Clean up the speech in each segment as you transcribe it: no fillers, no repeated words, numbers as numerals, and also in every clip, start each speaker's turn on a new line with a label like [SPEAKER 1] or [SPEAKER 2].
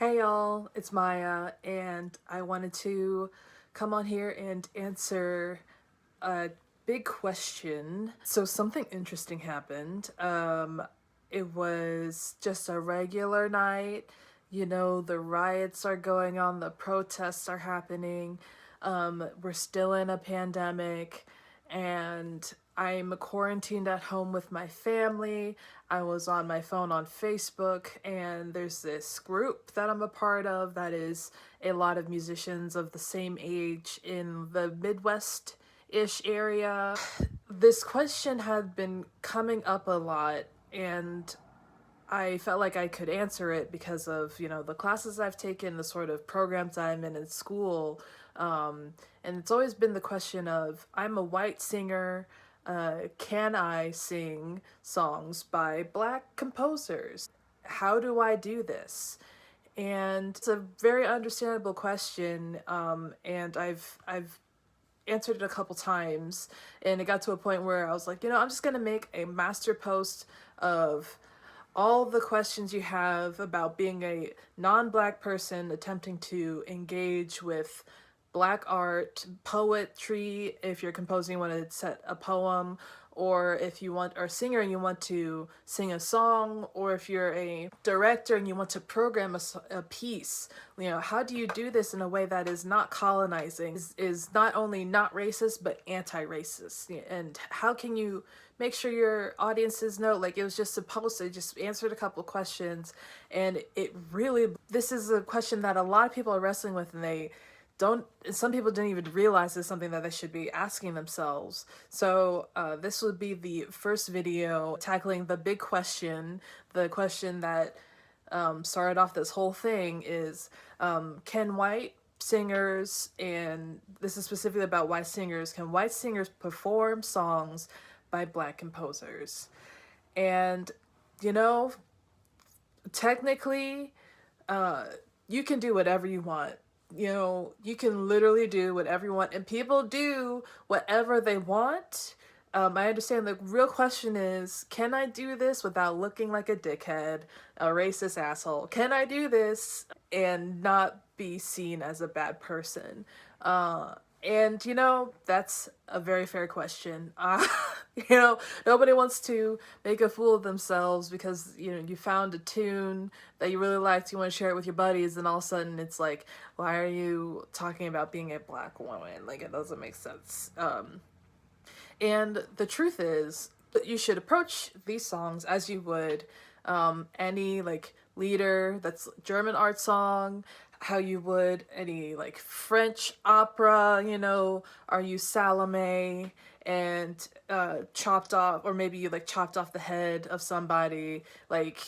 [SPEAKER 1] Hey y'all, it's Maya, and I wanted to come on here and answer a big question. So something interesting happened. It was just a regular night. You know, the riots are going on, the protests are happening. We're still in a pandemic, and I'm quarantined at home with my family. I was on my phone on Facebook, and there's this group that I'm a part of that is a lot of musicians of the same age in the Midwest-ish area. This question had been coming up a lot, and I felt like I could answer it because of, the classes I've taken, the sort of programs I'm in school. And it's always been the question of, I'm a white singer, can I sing songs by black composers? How do I do this? And it's a very understandable question, and I've answered it a couple times, and it got to a point where I was like, I'm just gonna make a master post of all the questions you have about being a non-black person attempting to engage with black art, poetry, if you're composing, you want to set a poem, or if you want, or a singer and you want to sing a song, or if you're a director and you want to program a piece. How do you do this in a way that is not colonizing, is not only not racist but anti-racist? And how can you make sure your audiences know? Like, it was just supposed to just answered a couple questions, and it really, this is a question that a lot of people are wrestling with, and some people didn't even realize it's something that they should be asking themselves. So this would be the first video tackling the big question, the question that started off this whole thing is, can white singers, and this is specifically about white singers, can white singers perform songs by black composers? And, you know, technically, you can do whatever you want. You can literally do whatever you want, and people do whatever they want. I understand the real question is, can I do this without looking like a dickhead, a racist asshole? Can I do this and not be seen as a bad person? And that's a very fair question. Nobody wants to make a fool of themselves because, you found a tune that you really liked, you want to share it with your buddies, and all of a sudden it's like, why are you talking about being a black woman? Like, it doesn't make sense. And the truth is that you should approach these songs as you would any, like, lieder that's German art song, how you would any, like, French opera, are you Salome and chopped off, or maybe you, like, chopped off the head of somebody, like,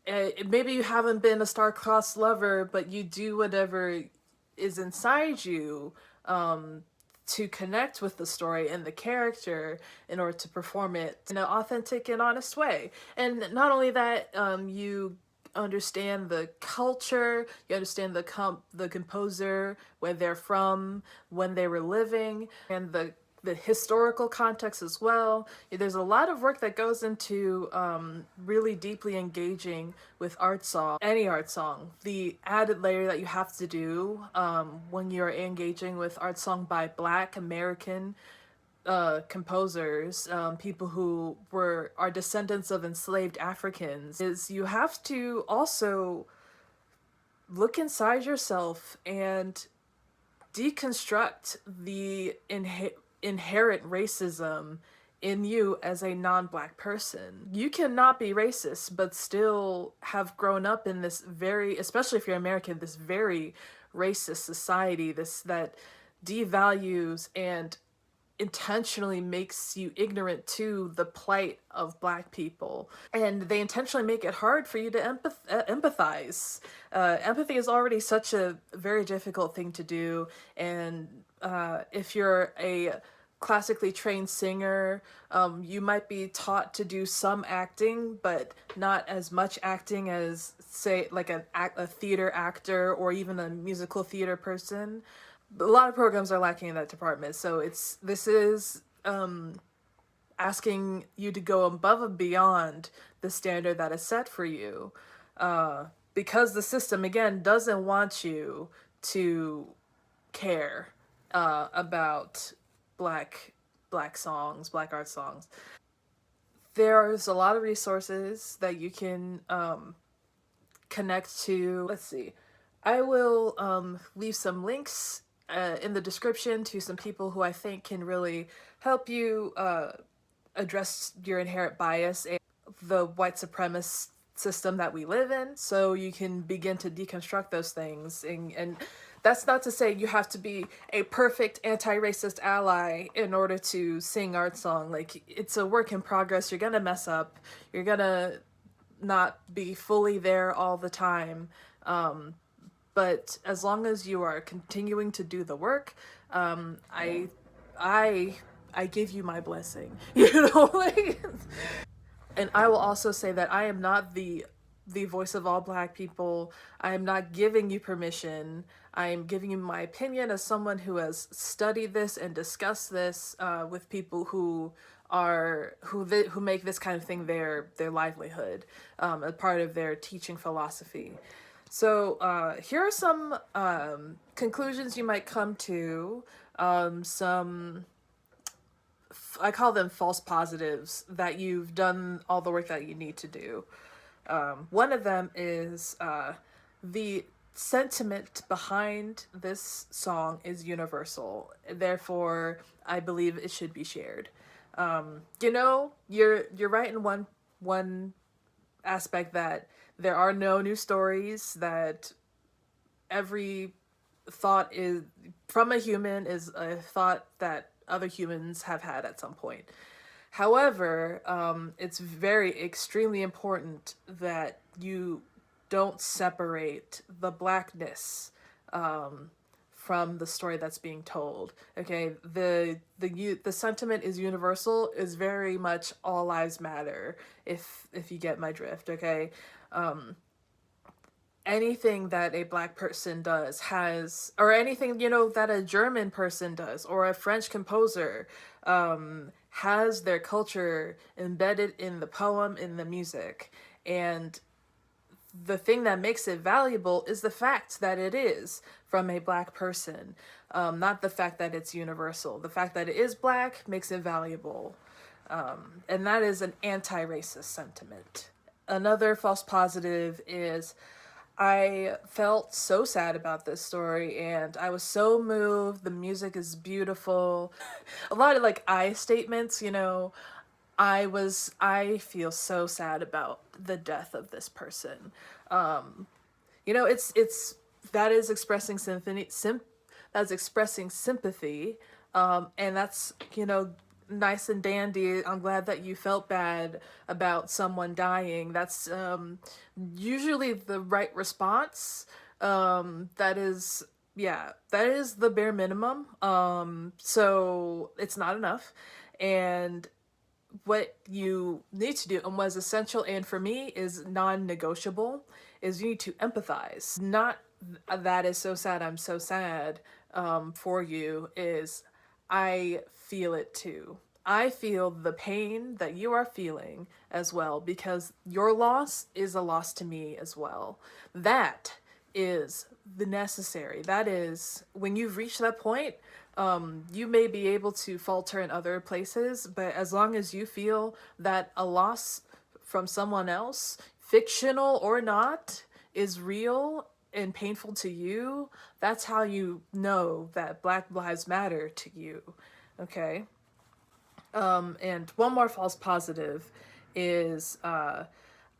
[SPEAKER 1] maybe you haven't been a star-crossed lover, but you do whatever is inside you to connect with the story and the character in order to perform it in an authentic and honest way. And not only that, you understand the culture, you understand the composer, where they're from, when they were living, and the historical context as well. There's a lot of work that goes into really deeply engaging with any art song. The added layer that you have to do when you're engaging with art song by Black American composers, people who are descendants of enslaved Africans, is you have to also look inside yourself and deconstruct the inherent racism in you as a non-black person. You cannot be racist but still have grown up in this especially if you're American, this very racist society, that devalues and intentionally makes you ignorant to the plight of black people, and they intentionally make it hard for you to empathize. Empathy is already such a very difficult thing to do, and if you're a classically trained singer, you might be taught to do some acting, but not as much acting as, say, like a theater actor or even a musical theater person. A lot of programs are lacking in that department, so this is asking you to go above and beyond the standard that is set for you, because the system, again, doesn't want you to care about black songs, black art songs. There's a lot of resources that you can connect to. Let's see. I will leave some links in the description to some people who I think can really help you address your inherent bias and the white supremacist system that we live in, so you can begin to deconstruct those things. And that's not to say you have to be a perfect anti-racist ally in order to sing art song. Like, it's a work in progress. You're gonna mess up. You're gonna not be fully there all the time. But as long as you are continuing to do the work, I give you my blessing. You know, like. And I will also say that I am not the voice of all black people. I am not giving you permission. I am giving you my opinion as someone who has studied this and discussed this with people who make this kind of thing their livelihood, a part of their teaching philosophy. So here are some conclusions you might come to. Some, I call them false positives, that you've done all the work that you need to do. One of them is the sentiment behind this song is universal. Therefore, I believe it should be shared. You know, you're right in one aspect, that there are no new stories, that every thought is from a human is a thought that other humans have had at some point. However, it's very extremely important that you don't separate the blackness from the story that's being told. Okay, the sentiment is universal, is very much all lives matter, if you get my drift. Okay, anything that a black person does has, or anything, you know, that a German person does, or a French composer has their culture embedded in the poem, in the music. And the thing that makes it valuable is the fact that it is from a black person, not the fact that it's universal. The fact that it is black makes it valuable. And that is an anti-racist sentiment. Another false positive is, I felt so sad about this story and I was so moved. The music is beautiful. A lot of like I statements, you know. I feel so sad about the death of this person. You know, it's that is expressing that's expressing sympathy. And that's, you know, nice and dandy. I'm glad that you felt bad about someone dying. That's usually the right response. That is the bare minimum. So it's not enough. And what you need to do, and what is essential, and for me is non-negotiable, is you need to empathize. Not that is so sad, I'm so sad for you, is I feel it too. I feel the pain that you are feeling as well, because your loss is a loss to me as well. That is the necessary. That is, when you've reached that point, you may be able to falter in other places, but as long as you feel that a loss from someone else, fictional or not, is real and painful to you, that's how you know that Black Lives Matter to you. Okay? And one more false positive is I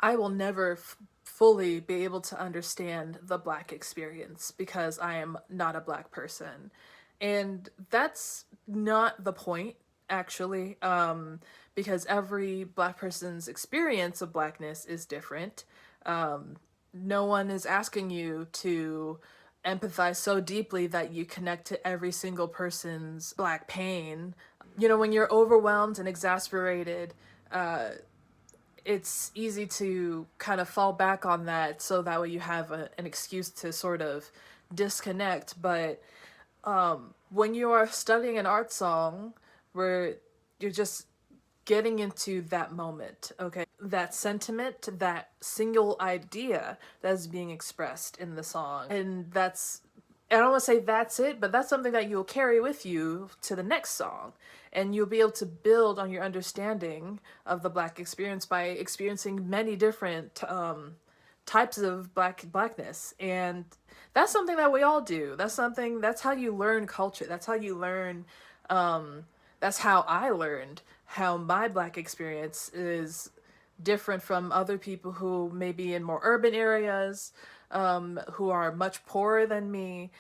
[SPEAKER 1] will never fully be able to understand the Black experience because I am not a Black person. And that's not the point, actually, because every Black person's experience of Blackness is different. No one is asking you to empathize so deeply that you connect to every single person's Black pain. You know, when you're overwhelmed and exasperated, it's easy to kind of fall back on that, so that way you have an excuse to sort of disconnect. But when you are studying an art song where you're just getting into that moment, okay? That sentiment, that single idea that's being expressed in the song. And that's, I don't want to say that's it, but that's something that you'll carry with you to the next song. And you'll be able to build on your understanding of the Black experience by experiencing many different types of blackness. And that's something that we all do. That's how you learn culture. That's how you learn, that's how I learned how my Black experience is different from other people who may be in more urban areas, who are much poorer than me.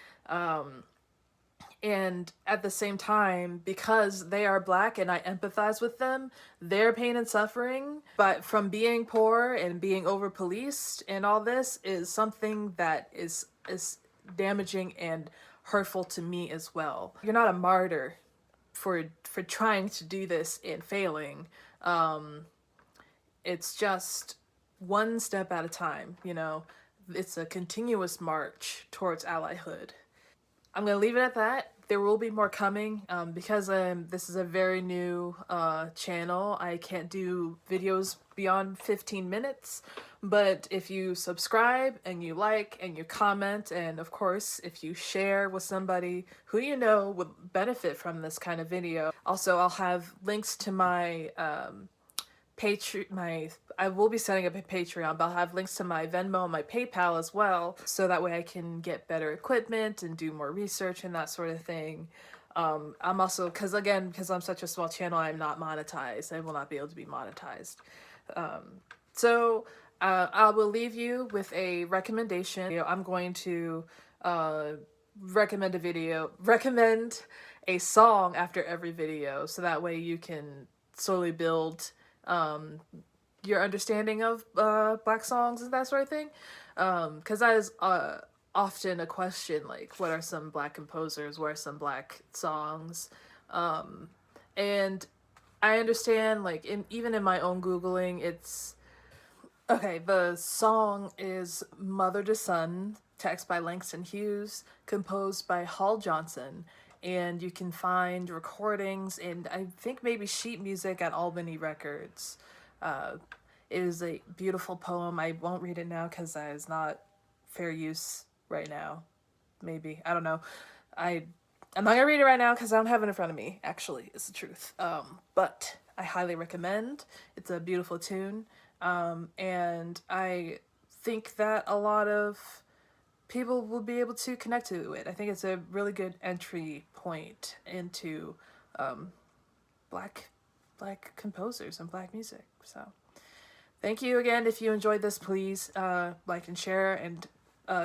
[SPEAKER 1] And at the same time, because they are Black and I empathize with them, their pain and suffering, but from being poor and being over policed and all this is something that is damaging and hurtful to me as well. You're not a martyr for trying to do this and failing. It's just one step at a time, you know. It's a continuous march towards allyhood. I'm going to leave it at that. There will be more coming because this is a very new channel. I can't do videos beyond 15 minutes, but if you subscribe and you like and you comment, and of course if you share with somebody who you know would benefit from this kind of video. Also, I'll have links to my I will be setting up a Patreon, but I'll have links to my Venmo and my PayPal as well, so that way I can get better equipment and do more research and that sort of thing. I'm also, because I'm such a small channel, I'm not monetized. I will not be able to be monetized. So I will leave you with a recommendation. I'm going to recommend a song after every video, so that way you can slowly build your understanding of Black songs and that sort of thing, because that is often a question, like what are some Black composers, what are some Black songs, and I understand, like, even in my own Googling, it's okay. The song is Mother to Son, text by Langston Hughes, composed by Hall Johnson, and you can find recordings and I think maybe sheet music at Albany Records. It is a beautiful poem. I won't read it now because that is not fair use right now. Maybe. I don't know. I'm not gonna read it right now because I don't have it in front of me, actually, is the truth. But I highly recommend. It's a beautiful tune. And I think that a lot of people will be able to connect to it. I think it's a really good entry point into Black composers and Black music. So thank you again. If you enjoyed this, please like and share and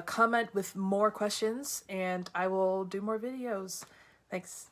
[SPEAKER 1] comment with more questions, and I will do more videos. Thanks.